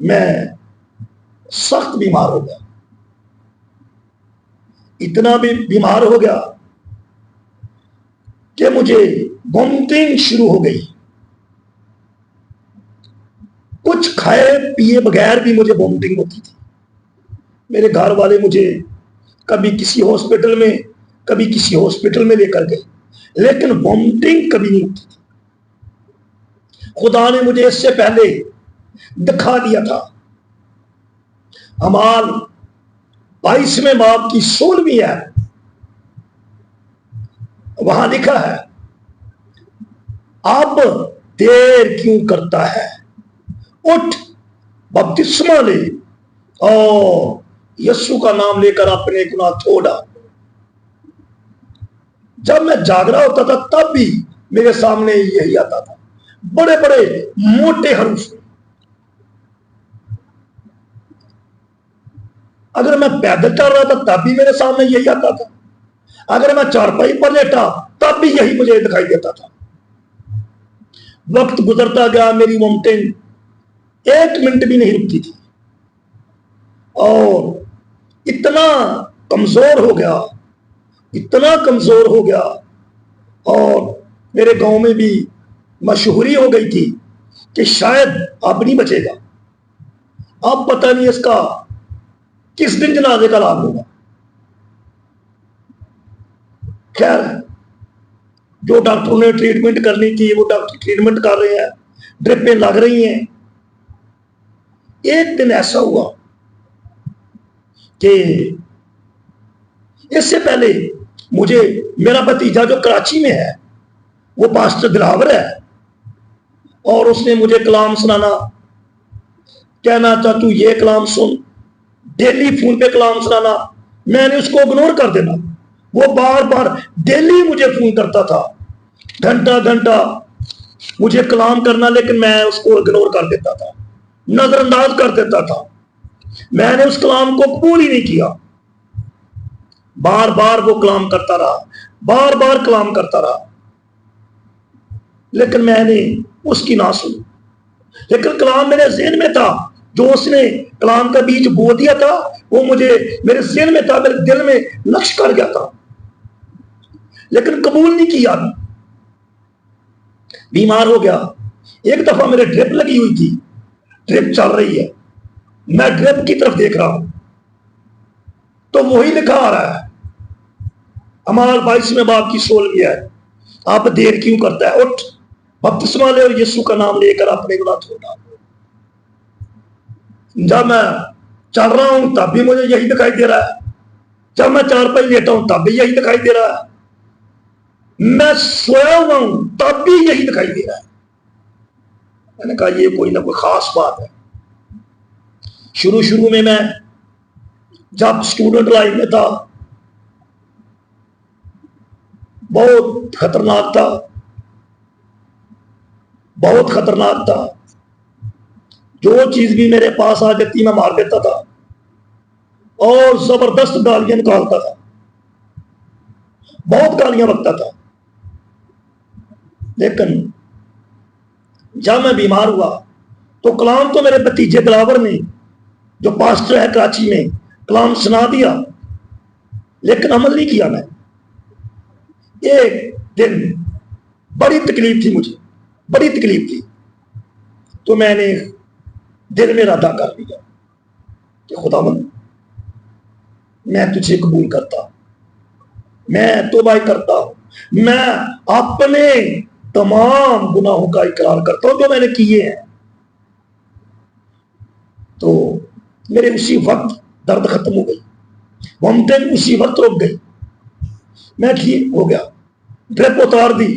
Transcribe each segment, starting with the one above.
میں سخت بیمار ہو گیا، اتنا بھی بیمار ہو گیا کہ مجھے وومٹنگ شروع ہو گئی. کچھ کھائے پیے بغیر بھی مجھے وومٹنگ ہوتی تھی. میرے گھر والے مجھے کبھی کسی ہاسپٹل میں لے کر گئے، لیکن وومٹنگ کبھی نہیں ہوتی تھی. خدا نے مجھے اس سے پہلے دکھا دیا تھا. اعمال 22 باب کی 16 ہے، وہاں لکھا ہے اب دیر کیوں کرتا ہے، اٹھ بپتسمہ لے اور یسوع کا نام لے کر اپنے گناہ دھو ڈال. جب میں جاگ رہا ہوتا تھا تب بھی میرے سامنے یہی آتا تھا، بڑے بڑے موٹے حروف. اگر میں پیدل چل رہا تھا تب بھی میرے سامنے یہی آتا تھا، اگر میں چارپائی پر لیٹا تب بھی یہی مجھے دکھائی دیتا تھا. وقت گزرتا گیا، میری وومٹنگ 1 منٹ بھی نہیں رکتی تھی، اور اتنا کمزور ہو گیا اور میرے گاؤں میں بھی مشہوری ہو گئی تھی کہ شاید اب نہیں بچے گا. اب پتہ نہیں اس کا کس دن جنازے کا اعلان ہوگا. خیر، جو ڈاکٹروں نے ٹریٹمنٹ کرنی تھی وہ ڈاکٹر ٹریٹمنٹ کر رہے ہیں، ڈرپیں لگ رہی ہیں. ایک دن ایسا ہوا کہ اس سے پہلے مجھے میرا بھتیجا جو کراچی میں ہے، وہ پاسٹر دلاور ہے، اور اس نے مجھے کلام سنانا، کہنا چاچو یہ کلام سن، ڈیلی فون پہ کلام سنانا. میں نے اس کو اگنور کر دینا. وہ بار بار ڈیلی مجھے فون کرتا تھا، گھنٹہ مجھے کلام کرنا، لیکن میں اس کو اگنور کر دیتا تھا، نظر انداز کر دیتا تھا. میں نے اس کلام کو قبول ہی نہیں کیا. بار بار وہ کلام کرتا رہا، لیکن میں نے اس کی نہ سنی. لیکن کلام میرے ذہن میں تھا، جو اس نے کلام کا بیج بو دیا تھا وہ مجھے میرے ذہن میں تھا، میرے دل میں نقش کر گیا تھا، لیکن قبول نہیں کیا. بیمار ہو گیا. ایک دفعہ میرے ڈرپ لگی ہوئی تھی، ڈرپ چل رہی ہے، میں ڈرپ کی طرف دیکھ رہا ہوں تو وہی لکھا آ رہا ہے اعمال 22 باب کی 16 ہے، آپ دیر کیوں کرتا ہے، اٹھ بپتسمہ لے اور یسوع کا نام لے کر اپنے گناہ دھو ڈال. جب میں چل رہا ہوں تب بھی مجھے یہی دکھائی دے رہا ہے، جب میں چارپائی لیٹا ہوں تب بھی یہی دکھائی دے رہا ہے، میں سویا ہوا ہوں تب بھی یہی دکھائی دے رہا ہے. میں نے کہا یہ کوئی نہ کوئی خاص بات ہے. شروع میں جب اسٹوڈنٹ لائف میں تھا بہت خطرناک تھا. جو چیز بھی میرے پاس آ جاتی میں مار دیتا تھا اور زبردست گالیاں نکالتا تھا، بہت گالیاں بکتا تھا. لیکن جب میں بیمار ہوا تو کلام تو میرے بھتیجے دلاور نے جو پاسٹر ہے کراچی میں کلام سنا دیا، لیکن عمل نہیں کیا. میں ایک دن بڑی تکلیف تھی تو میں نے دل میں ارادہ کر لیا کہ خداوند میں تجھے قبول کرتا ہوں، میں توبہ کرتا ہوں، میں اپنے تمام گناہوں کا اقرار کرتا ہوں جو میں نے کیے ہیں. تو میرے اسی وقت درد ختم ہو گئی، وومٹنگ اسی وقت رک گئی، میں ٹھیک ہو گیا، ڈرپ اتار دی،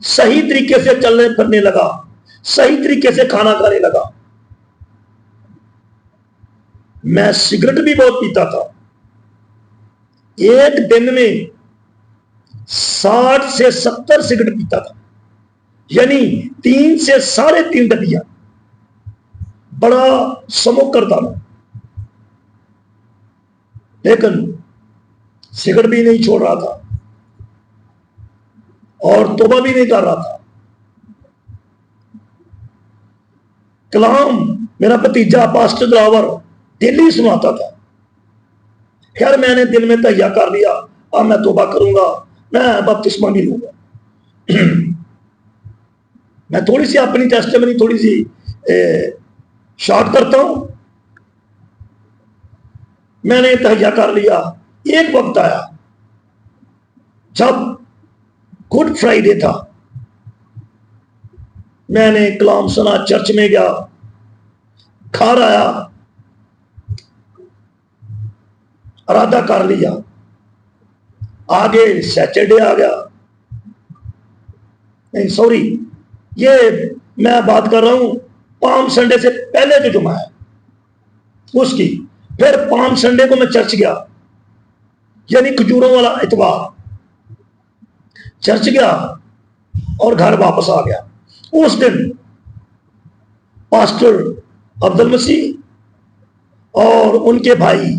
صحیح طریقے سے چلنے پھرنے لگا، صحیح طریقے سے کھانا کھانے لگا. میں سگریٹ بھی بہت پیتا تھا، ایک دن میں 60 سے 70 سگریٹ پیتا تھا، یعنی 3 سے 3.5 ڈبیاں. بڑا سموکر تھا میں، لیکن سگریٹ بھی نہیں چھوڑ رہا تھا اور توبہ بھی نہیں کر رہا تھا. کلام میرا بھتیجا پاسٹر دلاور ڈیلی سناتا تھا. خیر میں نے دل میں تہیا کر لیا اب میں توبہ کروں گا, میں بپتسمہ نہیں لوں گا. میں تھوڑی سی اپنی ٹیسٹیمنی تھوڑی سی شارٹ کرتا ہوں. میں نے تہیا کر لیا. ایک وقت آیا جب گڈ فرائیڈے تھا, میں نے کلام سنا, چرچ میں گیا, گھر آیا, ارادہ کر لیا, آگے سیٹرڈے آ گیا, نہیں سوری یہ میں بات کر رہا ہوں پام سنڈے سے پہلے جو جمعہ ہے اس کی. پھر پام سنڈے کو میں چرچ گیا, یعنی کھجوروں والا اتوار چرچ گیا اور گھر واپس آ گیا. اس دن پاسٹر عبد المسیح اور ان کے بھائی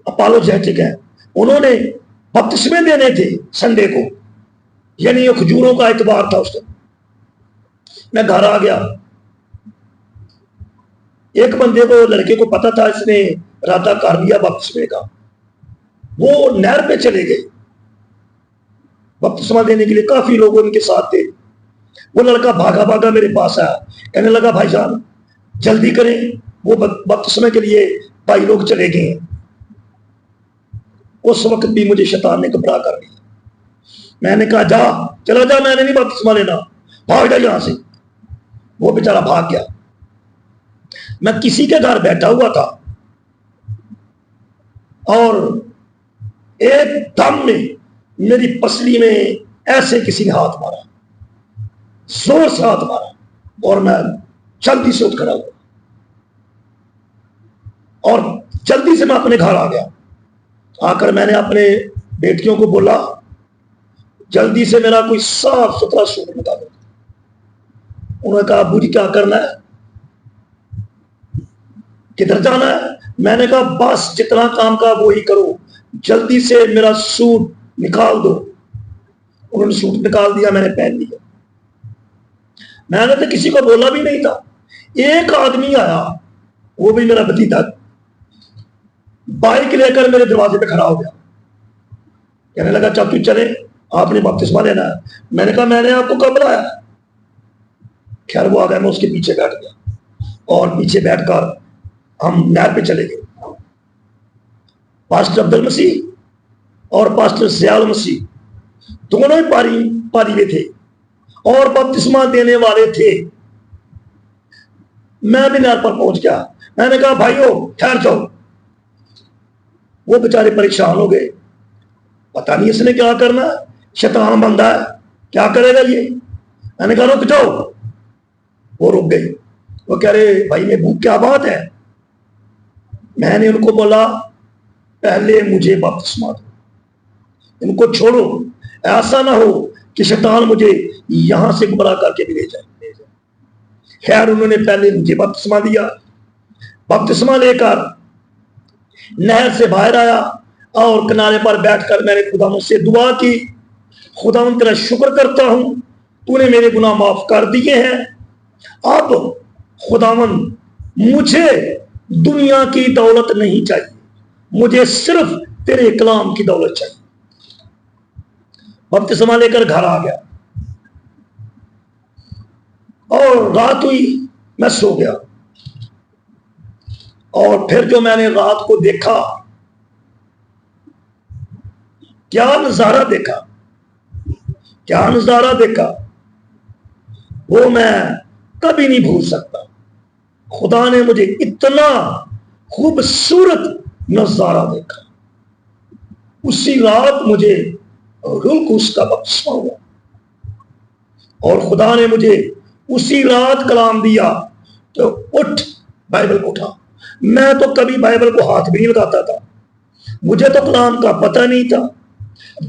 اپالوجیٹک ہیں, انہوں نے بپتسمے دینے تھے سنڈے کو, یعنی یہ کھجوروں کا اتوار تھا. اس دن میں گھر آ گیا. ایک بندے کو, لڑکے کو پتا تھا اس نے ارادہ کر لیا بپتسمے کا, وہ نہر پہ چلے گئے بپتسمہ دینے کے لیے. کافی لوگ ان کے ساتھ تھے. وہ لڑکا بھاگا بھاگا میرے پاس آیا, کہنے لگا بھائی جان جلدی کریں, وہ بپتسمے کے لیے بھائی لوگ چلے گئے ہیں. اس وقت بھی مجھے شیطان نے گھبرا کر لیا. میں نے کہا جا, چلا جا, میں نے نہیں بپتسمہ لینا, بھاگ جا یہاں سے. وہ بیچارہ بھاگ گیا. میں کسی کے گھر بیٹھا ہوا تھا اور ایک دم میں میری پسلی میں ایسے کسی نے ہاتھ مارا, زور سے ہاتھ مارا, اور میں جلدی سے اٹھ کھڑا ہوا اور جلدی سے میں اپنے گھر آ گیا. آ کر میں نے اپنے بیٹیوں کو بولا جلدی سے میرا کوئی صاف ستھرا سوٹ نکالو. انہوں نے کہا ابو جی کیا کرنا ہے, کدھر جانا ہے؟ میں نے کہا بس جتنا کام کا وہی کرو, جلدی سے میرا سوٹ نکال دو. انہوں نے سوٹ نکال دیا, میں نے پہن لیا. میں نے تو کسی کو بولا بھی نہیں تھا. ایک آدمی آیا, وہ بھی میرا بھتیجا, بائک لے کر میرے دروازے پہ کھڑا ہو گیا. کہنے لگا چاچو چلے, آپ نے بپتسمہ لینا ہے. میں نے کہا میں نے آپ کو کب بلایا؟ خیر وہ آ گیا, میں اس کے پیچھے بیٹھ گیا اور پیچھے بیٹھ کر ہم نہر پہ چلے گئے. پاسٹر عبد المسیح اور پاسٹر ضیاء المسیح دونوں ہی پاری میں تھے اور بپتسمہ دینے والے تھے. میں بھی نہر پر پہنچ گیا. میں نے کہا بھائیو ٹھہر جاؤ. وہ بیچارے پریشان ہو گئے, پتہ نہیں اس نے کیا کرنا, شیطان بندہ ہے, کیا کرے گا یہ. میں نے کہا رک جاؤ. وہ رک گئے. وہ کہہ رہے بھائی محبوب کیا بات ہے؟ میں نے ان کو بولا پہلے مجھے بپتسمہ دو, ان کو چھوڑو, ایسا نہ ہو کہ شیطان مجھے یہاں سے گمراہ کر کے بھی لے جائے. خیر انہوں نے پہلے مجھے بپتسمہ دیا. بپتسمہ لے کر نہر سے باہر آیا اور کنارے پر بیٹھ کر میں نے خداوند سے دعا کی, خداوند تیرا شکر کرتا ہوں تو نے میرے گناہ معاف کر دیے ہیں. اب خداوند مجھے دنیا کی دولت نہیں چاہیے, مجھے صرف تیرے کلام کی دولت چاہیے. بپتسمہ لے کر گھر آ گیا اور رات ہوئی, میں سو گیا. اور پھر جو میں نے رات کو دیکھا, کیا نظارہ دیکھا, وہ میں کبھی نہیں بھول سکتا. خدا نے مجھے اتنا خوبصورت نظارہ دیکھا. اسی رات مجھے روح القدس کا بپتسمہ ہوا اور خدا نے مجھے اسی رات کلام دیا کہ اٹھ بائبل اٹھا. میں تو کبھی بائبل کو ہاتھ بھی نہیں لگاتا تھا, مجھے تو کلام کا پتہ نہیں تھا.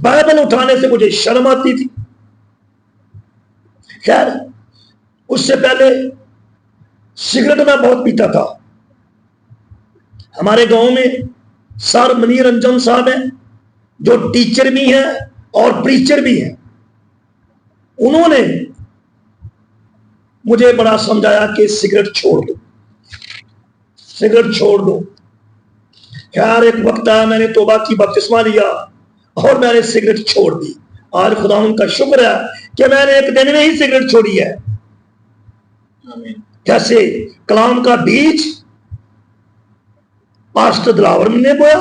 بائبل اٹھانے سے مجھے شرم آتی تھی. خیر اس سے پہلے سگریٹ میں بہت پیتا تھا. ہمارے گاؤں میں سر منیر انجم صاحب ہیں جو ٹیچر بھی ہیں اور پریچر بھی ہیں. انہوں نے مجھے بڑا سمجھایا کہ سگریٹ چھوڑ دو. سگریٹ چھوڑ دو. خیر ایک وقت آیا میں نے توبہ کی, بپتسمہ لیا اور میں نے سگریٹ چھوڑ دی. آج خدا ان کا شکر ہے کہ میں نے ایک دن میں ہی سگریٹ چھوڑی ہے. جیسے کلام کا بیج پاسٹر دلاور نے بویا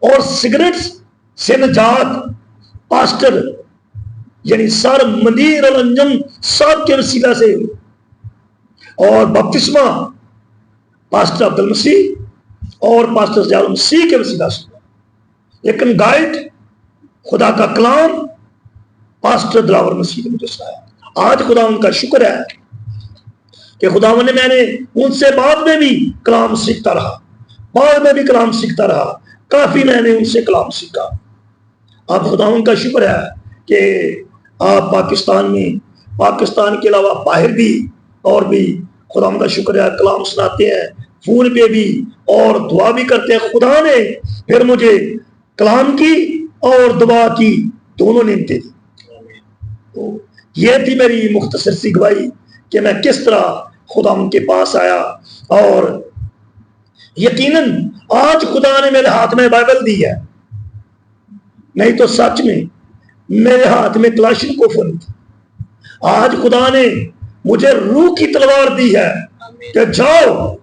اور سگریٹ سے نجات پاسٹر یعنی سر مندیر اور انجم صاحب کے وسیلہ سے, اور بپتسمہ پاسٹر عبد المسیح اور پاسٹر ضیاء المسیح کے وسیلہ سے. لیکن گائیڈ خدا کا کلام پاسٹر دلاور مسیح نے مجھے سنایا. آج خدا ان کا شکر ہے کہ خدا نے میں نے ان سے بعد میں بھی کلام سیکھتا رہا, بعد میں بھی کلام سیکھتا رہا. کافی میں نے ان سے کلام سیکھا. اب خدا ان کا شکر ہے کہ آپ پاکستان میں, پاکستان کے علاوہ باہر بھی اور بھی خدا ان کا شکر ہے کلام سناتے ہیں, فون پہ بھی اور دعا بھی کرتے ہیں. خدا نے پھر مجھے کلام کی اور دعا کی دونوں نعمتیں دی. تو یہ تھی میری مختصر سی گواہی کہ میں کس طرح خدا ان کے پاس آیا. اور یقیناً آج خدا نے میرے ہاتھ میں بائبل دی ہے, نہیں تو سچ میں میرے ہاتھ میں کلاشن کوفر تھی. آج خدا نے مجھے روح کی تلوار دی ہے کہ جاؤ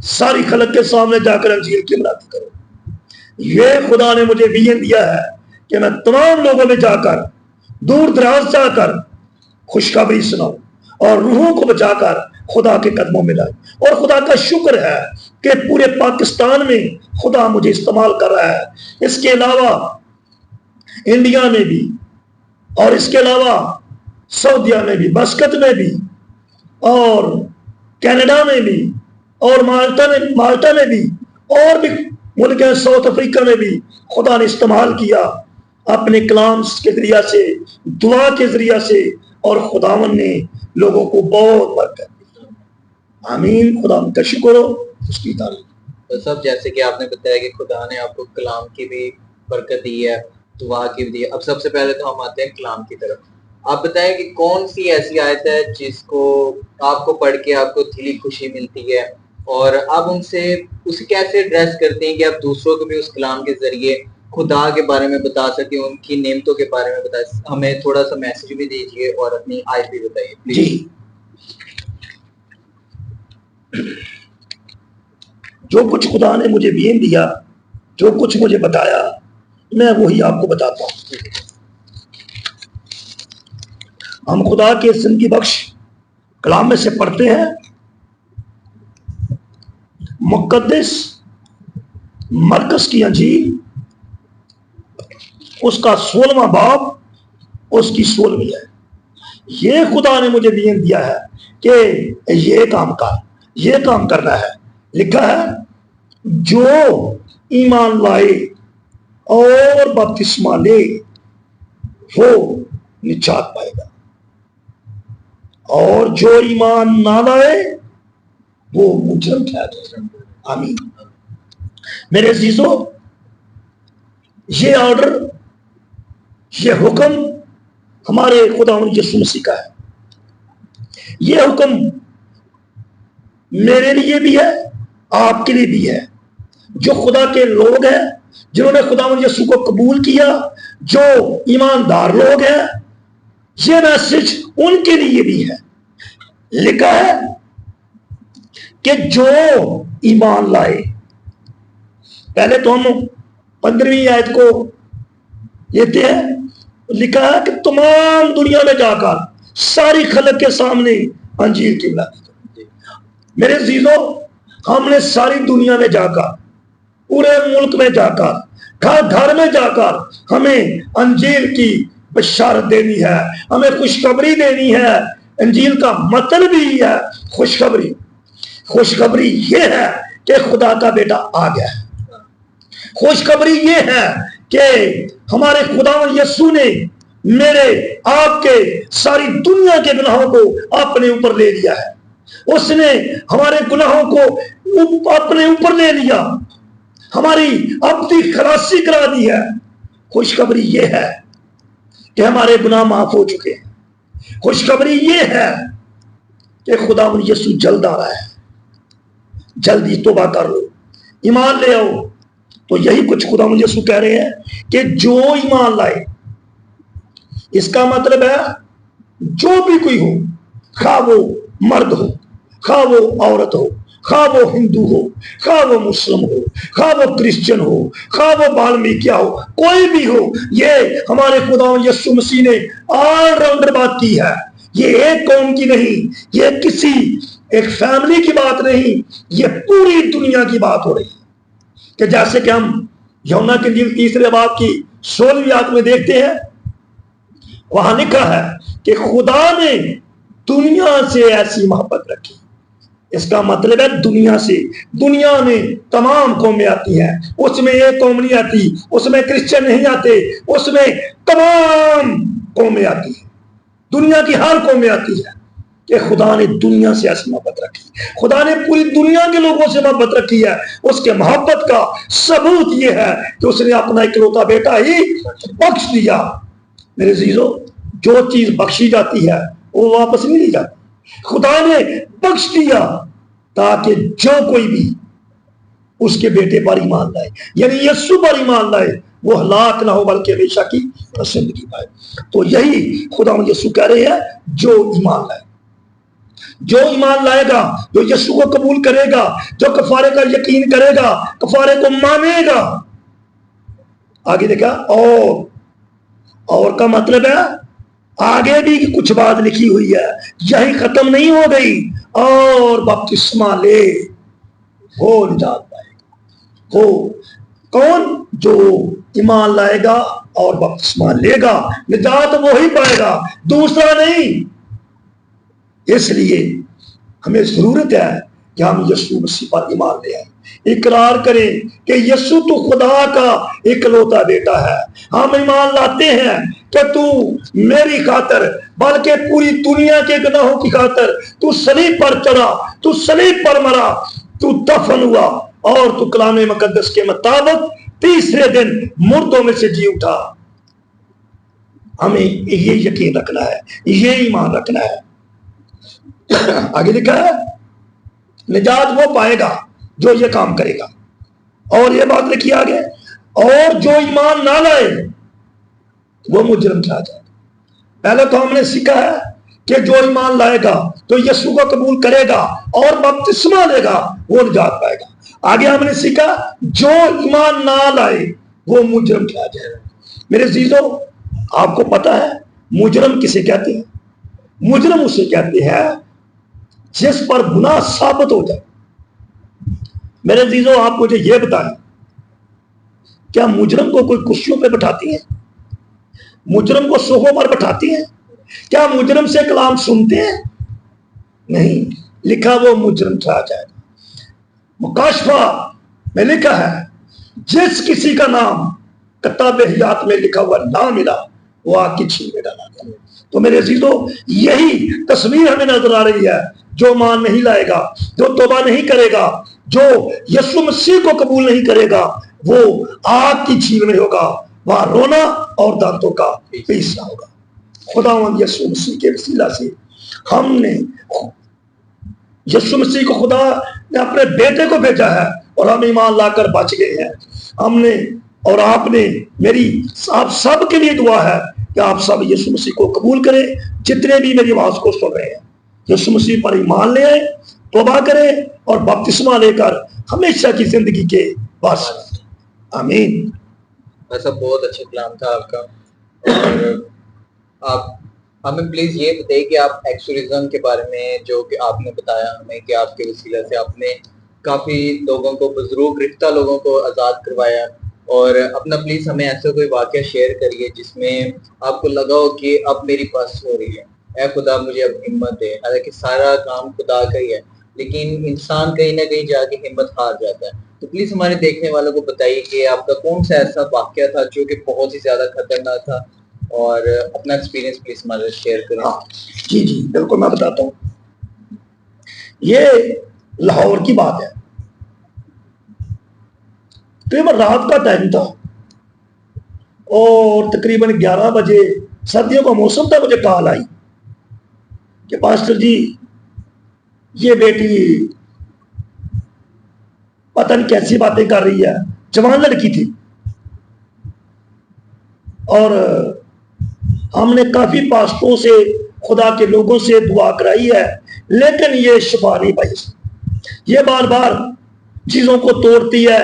ساری خلق کے سامنے جا کر انجیل کی بلاتی کرو. یہ خدا نے مجھے ویژن دیا ہے کہ میں تمام لوگوں میں جا کر, دور دراز جا کر خوشخبری سناؤں اور روحوں کو بچا کر خدا کے قدموں میں لائے. اور خدا کا شکر ہے کہ پورے پاکستان میں خدا مجھے استعمال کر رہا ہے. اس کے علاوہ انڈیا میں بھی, اور اس کے علاوہ سعودیہ میں بھی, مسقط میں بھی, اور کینیڈا میں بھی, اور مالٹا میں بھی, اور بھی ملک ہے ساؤتھ افریقہ میں بھی خدا نے استعمال کیا اپنے کلام کے ذریعہ سے, دعا کے ذریعہ سے, اور خداوند نے لوگوں کو بہت برکت دی. آمین. خدا کا شکر ہو, اس کی تعریف. تو سب جیسے کہ آپ نے بتایا کہ خدا نے آپ کو کلام کی بھی برکت دی ہے, دعا کی بھی دی ہے. اب سب سے پہلے تو ہم آتے ہیں کلام کی طرف. آپ بتائیں کہ کون سی ایسی آیت ہے جس کو آپ کو پڑھ کے آپ کو دلی خوشی ملتی ہے, اور آپ ان سے اسے کیسے ایڈریس کرتے ہیں کہ آپ دوسروں کو بھی اس کلام کے ذریعے خدا کے بارے میں بتا سکیں, ان کی نعمتوں کے بارے میں بتا سکیں. ہمیں تھوڑا سا میسج بھی دیجیے اور اپنی آیت بھی بتائیے پلیز. جی, جو کچھ خدا نے مجھے بین دیا, جو کچھ مجھے بتایا, میں وہی آپ کو بتاتا ہوں. ہم خدا کے زندگی بخش کلام میں سے پڑھتے ہیں. مقدس مرکز کی انجیل اس کا 16واں باب اس کی 16ویں ہے. یہ خدا نے مجھے دین دیا ہے کہ یہ کام کرنا ہے. لکھا ہے جو ایمان لائے اور بپتسمہ لے وہ نجات پائے گا, اور جو ایمان نہ لائے وہ مجرم ٹھہرے. آمین. میرے عزیزو, یہ آرڈر, یہ حکم ہمارے خداوند یسوع مسیح کا ہے. یہ حکم میرے لیے بھی ہے, آپ کے لیے بھی ہے. جو خدا کے لوگ ہیں, جنہوں نے خداوند یسوع کو قبول کیا, جو ایماندار لوگ ہیں, یہ میسج ان کے لیے بھی ہے. لکھا ہے کہ جو ایمان لائے. پہلے تو ہم 15ویں آیت کو لیتے ہیں. لکھا ہے کہ تمام دنیا میں جا کر ساری خلق کے سامنے انجیل کی بلاتی کرو. میرے عزیزو, ہم نے ساری دنیا میں جا کر, پورے ملک میں جا کر, گھر گھر میں جا کر ہمیں انجیل کی بشارت دینی ہے, ہمیں خوشخبری دینی ہے. انجیل کا مطلب بھی ہے خوشخبری. خوشخبری یہ ہے کہ خدا کا بیٹا آ گیا ہے. خوشخبری یہ ہے کہ ہمارے خداوند یسوع نے میرے آپ کے ساری دنیا کے گناہوں کو اپنے اوپر لے لیا ہے. اس نے ہمارے گناہوں کو اپنے اوپر لے لیا, ہماری ابدی خلاصی کرا دی ہے. خوشخبری یہ ہے کہ ہمارے گناہ معاف ہو چکے ہیں. خوشخبری یہ ہے کہ خداوند یسوع جلد آ رہا ہے. جلدی توبہ کر لو، ایمان لے آؤ۔ تو یہی کچھ خدا مجھے یسوع کہہ رہے ہیں کہ جو ایمان لائے، اس کا مطلب ہے جو بھی کوئی ہو، خواہ وہ مرد ہو، خواہ وہ عورت ہو، خواہ وہ ہندو ہو، خواہ وہ مسلم ہو، خواہ وہ کرسچن ہو، خواہ وہ بالمیکیا ہو، کوئی بھی ہو، یہ ہمارے خدا یسوع مسیح نے آل راؤنڈر بات کی ہے۔ یہ ایک قوم کی نہیں، یہ کسی ایک فیملی کی بات نہیں، یہ پوری دنیا کی بات ہو رہی ہے۔ کہ جیسے کہ ہم یوحنا کے انجیل 3 باب کی 16ویں آیت میں دیکھتے ہیں، وہاں لکھا ہے کہ خدا نے دنیا سے ایسی محبت رکھی۔ اس کا مطلب ہے دنیا سے، دنیا میں تمام قومیں آتی ہیں، اس میں ایک قوم نہیں آتی، اس میں کرسچن نہیں آتے، اس میں تمام قومیں آتی ہیں، دنیا کی ہر قومیں آتی ہے۔ کہ خدا نے دنیا سے ایسی محبت رکھی، خدا نے پوری دنیا کے لوگوں سے محبت رکھی ہے۔ اس کے محبت کا ثبوت یہ ہے کہ اس نے اپنا اکلوتا بیٹا ہی بخش دیا۔ میرے عزیزو، جو چیز بخشی جاتی ہے وہ واپس نہیں لی جاتی، خدا نے بخش دیا تاکہ جو کوئی بھی اس کے بیٹے پر ایمان لائے، یعنی یسوع پر ایمان لائے، وہ ہلاک نہ ہو بلکہ ہمیشہ کی زندگی پائے۔ تو یہی خدا یسوع کہہ رہے ہیں، جو ایمان لائے، جو ایمان لائے گا، جو یسوع کو قبول کرے گا، جو کفارے کا یقین کرے گا، کفارے کو مانے گا۔ آگے دیکھا، اور کا مطلب ہے آگے بھی کچھ بات لکھی ہوئی ہے، یہی ختم نہیں ہو گئی، اور بپتسمہ لے وہ نجات پائے گا۔ وہ کون؟ جو ایمان لائے گا اور بپتسمہ لے گا، نجات وہی پائے گا، دوسرا نہیں۔ اس لیے ہمیں ضرورت ہے کہ ہم یسوع مسیح پر ایمان لے آئیں، اقرار کریں کہ یسوع تو خدا کا اکلوتا بیٹا ہے۔ ہم ایمان لاتے ہیں کہ تو میری خاطر بلکہ پوری دنیا کے گناہوں کی خاطر تو صلیب پر چڑھا، تو صلیب پر مرا، تو دفن ہوا، اور تو کلام مقدس کے مطابق تیسرے دن مردوں میں سے جی اٹھا۔ ہمیں یہ یقین رکھنا ہے، یہ ایمان رکھنا ہے۔ آگے لکھا ہے، نجات وہ پائے گا جو یہ کام کرے گا۔ اور یہ بات لکھی آگے، اور جو ایمان نہ لائے وہ مجرم ٹھہرا جائے گا۔ پہلے تو ہم نے سیکھا ہے کہ جو ایمان لائے گا، تو یسوع کو قبول کرے گا اور بپتسمہ لے گا، وہ نجات پائے گا۔ آگے ہم نے سیکھا جو ایمان نہ لائے وہ مجرم ٹھہرا جائے گا۔ میرے عزیزو، آپ کو پتا ہے مجرم کسے کہتے ہیں؟ مجرم اسے کہتے ہیں جس پر گناہ ثابت ہو جائے۔ میرے عزیزو، آپ مجھے یہ بتائیں، کیا مجرم کو کوئی کرسیوں پہ بٹھاتی ہیں؟ مجرم کو صوفوں پر بٹھاتی ہیں؟ کیا مجرم سے کلام سنتے ہیں؟ نہیں، لکھا وہ مجرم ٹھہرا جائے گا۔ مکاشفہ میں لکھا ہے، جس کسی کا نام کتاب حیات میں لکھا ہوا نہ ملا، وہ آگ کی چھیل میں ڈالا گیا۔ تو میرے عزیزو، یہی تصویر ہمیں نظر آ رہی ہے۔ جو مان نہیں لائے گا، جو توبہ نہیں کرے گا، جو یسوع مسیح کو قبول نہیں کرے گا، وہ آگ کی چھیل میں ہوگا، وہاں رونا اور دانتوں کا پیسنا ہوگا۔ خداوند یسوع مسیح کے وسیلہ سے ہم نے یسوع مسیح کو، خدا نے اپنے بیٹے کو بھیجا ہے، اور ہم ایمان لا کر بچ گئے ہیں۔ ہم نے اور آپ نے، میری آپ سب کے لیے دعا ہے کہ آپ سب یسوع مسیح کو قبول کریں، جتنے بھی میری آواز کو سن رہے ہیں۔ یسوع مسیح پر ایمان لے آئے، توبہ کریں، اور بپتسمہ لے کر ہمیشہ کی زندگی کے وارث۔ آمین۔ ایسا بہت اچھا کلام تھا آپ کا، اور آپ ہمیں پلیز یہ بتائیے کہ آپ ایکسورسزم کے بارے میں جو کہ آپ نے بتایا ہمیں کہ آپ کے وسیلہ سے آپ نے کافی لوگوں کو، بزرگ رفتہ لوگوں کو آزاد کروایا، اور اپنا پلیز ہمیں ایسا کوئی واقعہ شیئر کریے جس میں آپ کو لگا ہو کہ اب میری پاس ہو رہی ہے، اے خدا مجھے اب ہمت دے۔ حالانکہ سارا کام خدا کا ہی ہے، لیکن انسان کہیں نہ کہیں جا کے ہمت ہار جاتا ہے۔ تو پلیز ہمارے دیکھنے والوں کو بتائیے کہ آپ کا کون سا ایسا واقعہ تھا جو کہ بہت ہی زیادہ خطرناک تھا، اور اپنا ایکسپیرینس پلیز ہمارے شیئر کریں۔ جی جی بالکل، میں بتاتا ہوں۔ یہ لاہور کی بات ہے، تقریباً رات کا ٹائم تھا، اور تقریباً 11 بجے، سردیوں کا موسم تھا، مجھے کال آئی کہ پاسٹر جی، یہ بیٹی پتہ نہیں کیسی باتیں کر رہی ہے، جوان لڑکی تھی، اور ہم نے کافی پاسٹروں سے، خدا کے لوگوں سے دعا کرائی ہے، لیکن یہ شفا نہیں پائی۔ یہ بار بار چیزوں کو توڑتی ہے،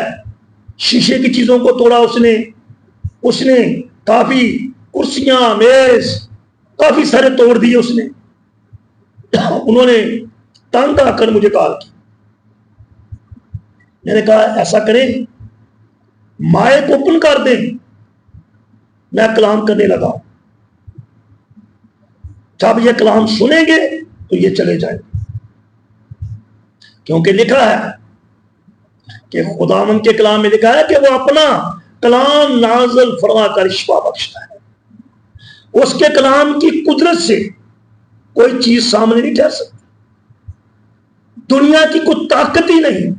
شیشے کی چیزوں کو توڑا اس نے کافی کرسیاں، میز، کافی سارے توڑ دیے اس نے۔ انہوں نے تنگ آ کر مجھے کال کی، میں نے کہا ایسا کریں مائک اوپن کر دیں، میں کلام کرنے لگا، جب یہ کلام سنیں گے تو یہ چلے جائیں گے، کیونکہ لکھا ہے کہ خداوند کے کلام میں لکھا ہے کہ وہ اپنا کلام نازل فرما کر شفا بخشتا ہے۔ اس کے کلام کی قدرت سے کوئی چیز سامنے نہیں ٹھہر سکتی، دنیا کی کوئی طاقت ہی نہیں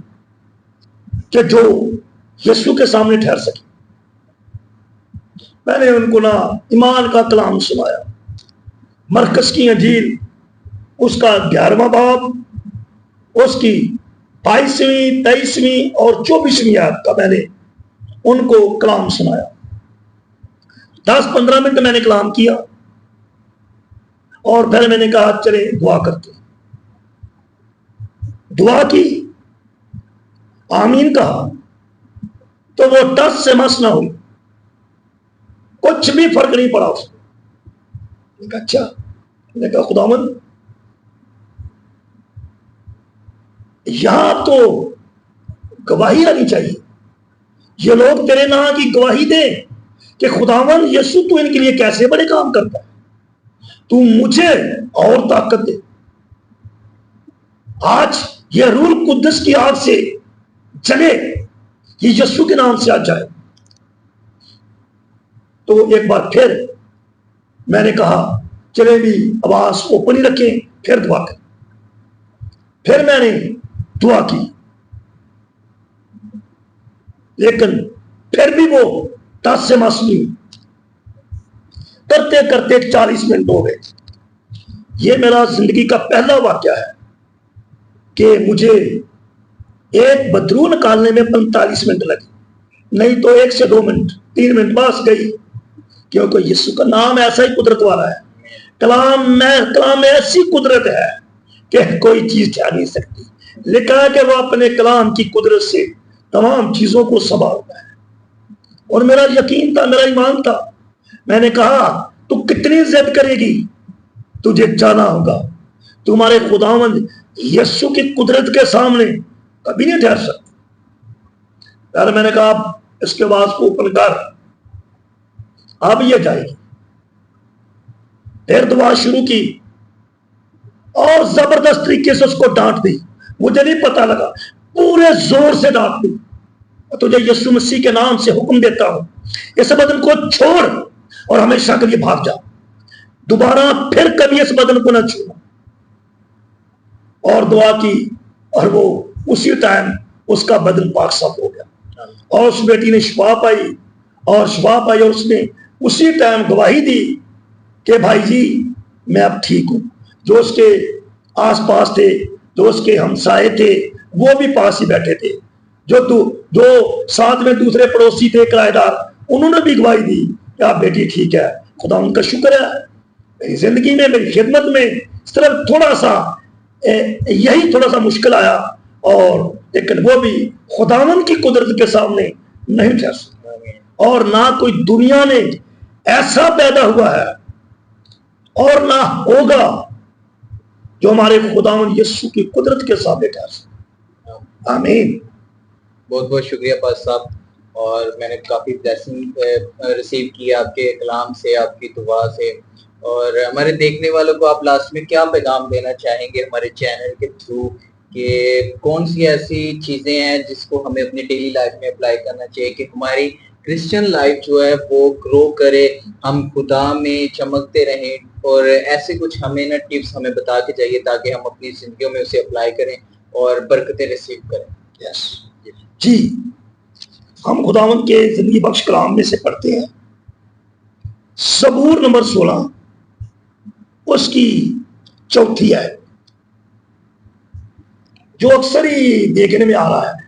کہ جو یسوع کے سامنے ٹھہر سکے۔ میں نے ان کو نا ایمان کا کلام سنایا، مرکز کی انجیل اس کا 11واں باب، اس کی 22ویں، 23ویں اور 24ویں آیت کا میں نے ان کو کلام سنایا۔ 10-15 منٹ میں نے کلام کیا، اور پھر میں نے کہا چلے دعا کرتے ہیں۔ دعا کی، آمین کہا، تو وہ ٹس سے مس نہ ہوئی، کچھ بھی فرق نہیں پڑا اس کو۔ میں نے کہا اچھا، میں نے کہا خداوند یہاں تو گواہی آنی چاہیے، یہ لوگ تیرے نام کی گواہی دیں کہ خداوند یسوع تو ان کے لیے کیسے بڑے کام کرتا ہے، تو مجھے اور طاقت دے، آج یہ روح القدس کی آگ سے جلے، یہ یسوع کے نام سے آ جائے۔ تو ایک بار پھر میں نے کہا چلے بھی آواز اوپن ہی رکھیں، پھر دعا کریں۔ پھر میں نے دعا کی، لیکن پھر بھی وہ ٹس سے مس نہیں، کرتے کرتے 40 منٹ ہو گئے۔ یہ میرا زندگی کا پہلا واقعہ ہے کہ مجھے ایک بدرو نکالنے میں 45 منٹ لگے، نہیں تو 1 سے 2 منٹ، 3 منٹ بس گئی، کیونکہ یسوع کا نام ایسا ہی قدرت والا ہے، کلام میں ایسی قدرت ہے کہ کوئی چیز ٹھہر نہیں سکتی۔ لکھا ہے کہ وہ اپنے کلام کی قدرت سے تمام چیزوں کو سنبھالتا ہے، اور میرا یقین تھا، میرا ایمان تھا۔ میں نے کہا تو کتنی ضد کرے گی، تجھے جانا ہوگا، تمہارے خداوند یسوع کی قدرت کے سامنے کبھی نہیں ٹھہر سکتا۔ پھر میں نے کہا اب اس کے بعد کو اوپن کر، اب یہ جائے گی۔ پھر دعا شروع کی اور زبردست طریقے سے اس کو ڈانٹ دی، مجھے نہیں پتا لگا، پورے زور سے ڈانٹ دی۔ تجھے یسوع مسیح کے نام سے حکم دیتا ہوں، اس بدن کو چھوڑ اور ہمیشہ کے لیے بھاگ جا، دوبارہ پھر کبھی اس بدن کو نہ چھوڑنا۔ اور دعا کی، اور وہ اسی ٹائم اس کا بدن پاک صاف ہو گیا، اور اس بیٹی نے شفا پائی، اور اس نے اسی ٹائم گواہی دی کہ بھائی جی میں اب ٹھیک ہوں۔ جو اس کے آس پاس تھے، جو اس کے ہمسائے تھے، وہ بھی پاس ہی بیٹھے تھے، جو ساتھ میں دوسرے پڑوسی تھے کرایہ دار، انہوں نے بھی گواہی دی کہ آپ بیٹی ٹھیک ہے، خدا ان کا شکر ہے۔ میری زندگی میں، میری خدمت میں صرف تھوڑا سا مشکل آیا، اور لیکن وہ بھی خداوند کی قدرت کے سامنے نہیں ٹھہر سکتا، اور نہ کوئی دنیا میں ایسا پیدا ہوا ہے اور نہ ہوگا جو ہمارے خداوند یسوع کی قدرت کے سامنے ٹھہر سکتا۔ آمین۔ بہت بہت شکریہ پاس صاحب، اور میں نے کافی بلیسنگ ریسیو کی آپ کے کلام سے، آپ کی دعا سے۔ اور ہمارے دیکھنے والوں کو آپ لاسٹ میں کیا پیغام دینا چاہیں گے ہمارے چینل کے تھرو، کہ کون سی ایسی چیزیں ہیں جس کو ہمیں اپنی ڈیلی لائف میں اپلائی کرنا چاہیے کہ ہماری کرسچن لائف جو ہے وہ گرو کرے، ہم خدا میں چمکتے رہیں، اور ایسے کچھ ہمیں نا ٹپس ہمیں بتا کے جائیے تاکہ ہم اپنی زندگیوں میں اسے اپلائی کریں اور برکتیں ریسیو کریں۔ جی، ہم خداوند کے زندگی بخش کلام میں سے پڑھتے ہیں زبور نمبر 16 اس کی 4تھی آیت، جو اکثر ہی دیکھنے میں آ رہا ہے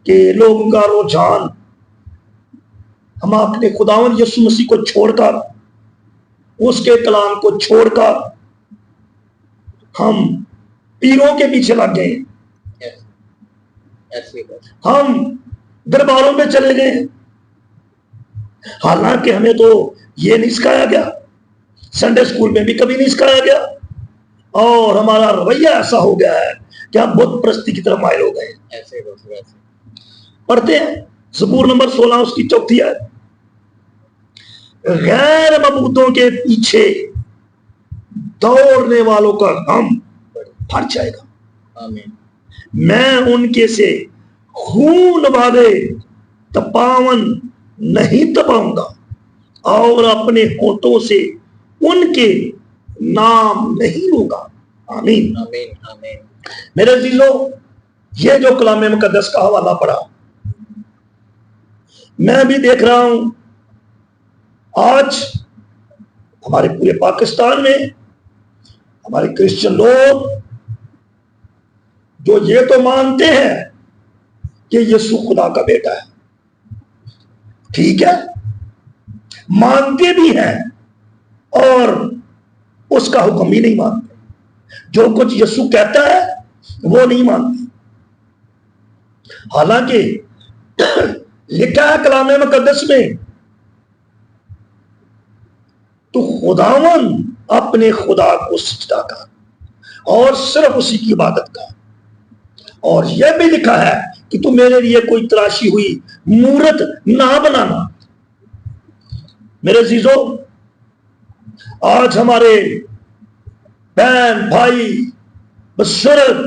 کہ لوگوں کا رجحان ہم اپنے خداوند یسوع مسیح کو چھوڑ کر، اس کے کلام کو چھوڑ کر ہم پیروں کے پیچھے لگ گئے، ہم درباروں میں چلے گئے، حالانکہ ہمیں تو یہ نہیں سکھایا گیا، سنڈے اسکول میں بھی کبھی نہیں سکھایا گیا، اور ہمارا رویہ ایسا ہو گیا ہے کہ ہم بت پرستی کی طرف مائل ہو گئے۔ پڑھتے ہیں زبور نمبر 16 اس کی 4 آیت، غیر معبودوں کے پیچھے دوڑنے والوں کا غم پھٹ جائے گا، میں ان کے سے خون والے تپاون نہیں تپاؤں گا، اور اپنے ہونٹوں سے ان کے نام نہیں لوں گا۔ آمین آمین۔ میرے عزیزو، یہ جو کلام مقدس کا حوالہ پڑھا، میں بھی دیکھ رہا ہوں آج ہمارے پورے پاکستان میں ہمارے کرسچن لوگ جو یہ تو مانتے ہیں کہ یسوع خدا کا بیٹا ہے، ٹھیک ہے، مانتے بھی ہیں، اور اس کا حکم بھی نہیں مانتے، جو کچھ یسوع کہتا ہے وہ نہیں مانتے، حالانکہ لکھا ہے کلام مقدس میں تو خداوند اپنے خدا کو سجدہ کر اور صرف اسی کی عبادت کر، اور یہ بھی لکھا ہے کہ تو میرے لیے کوئی تراشی ہوئی مورت نہ بنانا۔ میرے عزیزو، آج ہمارے بہن بھائی بزرگ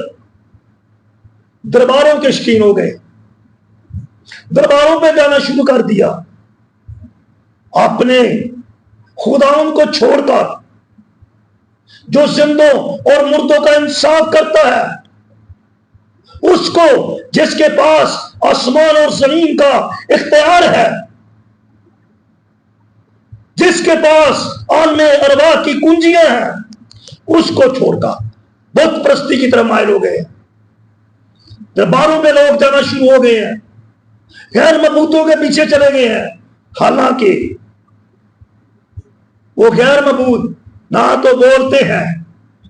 درباروں کے شکین ہو گئے، درباروں پہ جانا شروع کر دیا، اپنے خداوند کو چھوڑ کر، جو زندوں اور مردوں کا انصاف کرتا ہے، اس کو جس کے پاس آسمان اور زمین کا اختیار ہے، جس کے پاس عالم ارواح کی کنجیاں ہیں، اس کو چھوڑ کر بت پرستی کی طرف مائل ہو گئے، درباروں میں لوگ جانا شروع ہو گئے ہیں، غیر معبودوں کے پیچھے چلے گئے ہیں، حالانکہ وہ غیر معبود نہ تو بولتے ہیں،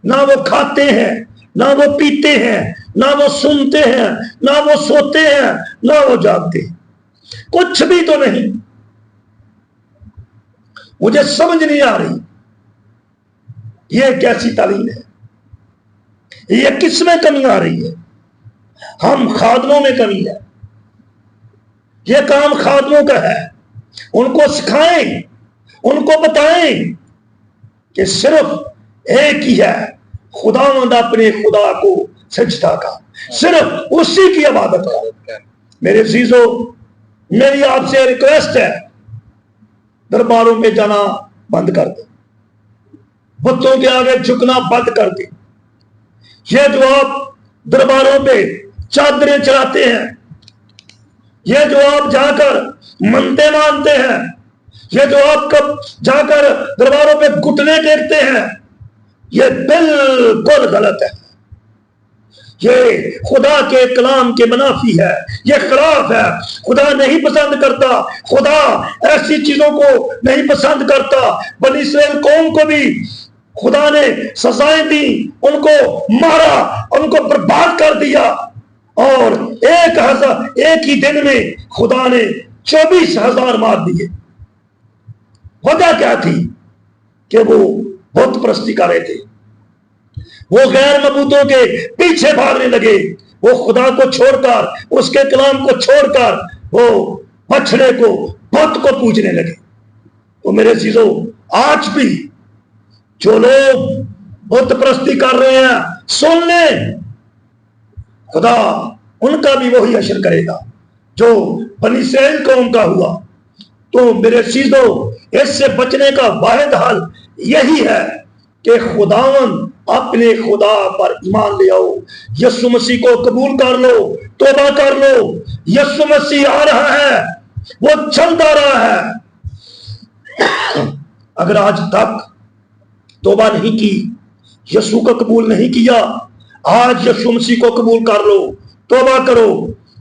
نہ وہ کھاتے ہیں، نہ وہ پیتے ہیں، نہ وہ سنتے ہیں، نہ وہ سوتے ہیں، نہ وہ جاگتے ہیں، کچھ بھی تو نہیں۔ مجھے سمجھ نہیں آ رہی یہ کیسی تعلیم ہے، یہ کس میں کمی آ رہی ہے؟ ہم خادموں میں کمی ہے، یہ کام خادموں کا ہے، ان کو سکھائیں، ان کو بتائیں کہ صرف ایک ہی ہے، خداوند اپنے خدا کو سجدہ کا، صرف اسی کی عبادت کا۔ میرے عزیزو، میری آپ سے ریکویسٹ ہے، درباروں میں جانا بند کر دیں، بتوں کے آگے جھکنا بند کر دیں۔ یہ جو آپ درباروں پہ چادریں چڑھاتے ہیں، یہ جو آپ جا کر منتیں مانتے ہیں، یہ جو آپ کب جا کر درباروں پہ گھٹنے ٹیکتے ہیں، یہ بالکل غلط ہے، یہ خدا کے کلام کے منافی ہے، یہ خلاف ہے، خدا نہیں پسند کرتا، خدا ایسی چیزوں کو نہیں پسند کرتا۔ بنی اسرائیل قوم کو بھی خدا نے سزائیں دی، ان کو مارا، ان کو برباد کر دیا، اور ایک ہی دن میں خدا نے 24,000 مار دیے۔ وجہ کیا تھی؟ کہ وہ بت پرستی کر رہے تھے، وہ غیر معبودوں کے پیچھے بھاگنے لگے، وہ خدا کو چھوڑ کر، اس کے کلام کو چھوڑ کر وہ بچڑے کو، بت کو پوجنے لگے۔ تو میرے عزیزو، آج بھی جو لوگ بت پرستی کر رہے ہیں، سن لیں، خدا ان کا بھی وہی حشر کرے گا جو بنی اسرائیل قوم کا ہوا۔ تو میرے عزیزو، اس سے بچنے کا واحد حل یہی ہے کہ خداوند اپنے خدا پر ایمان لے آؤ، یسوع مسیح کو قبول کر لو، توبہ کر لو۔ یسوع مسیح آ رہا ہے، وہ چلتا رہا ہے۔ اگر آج تک توبہ نہیں کی، یسوع کو قبول نہیں کیا، آج یسوع مسیح کو قبول کر لو، توبہ کرو،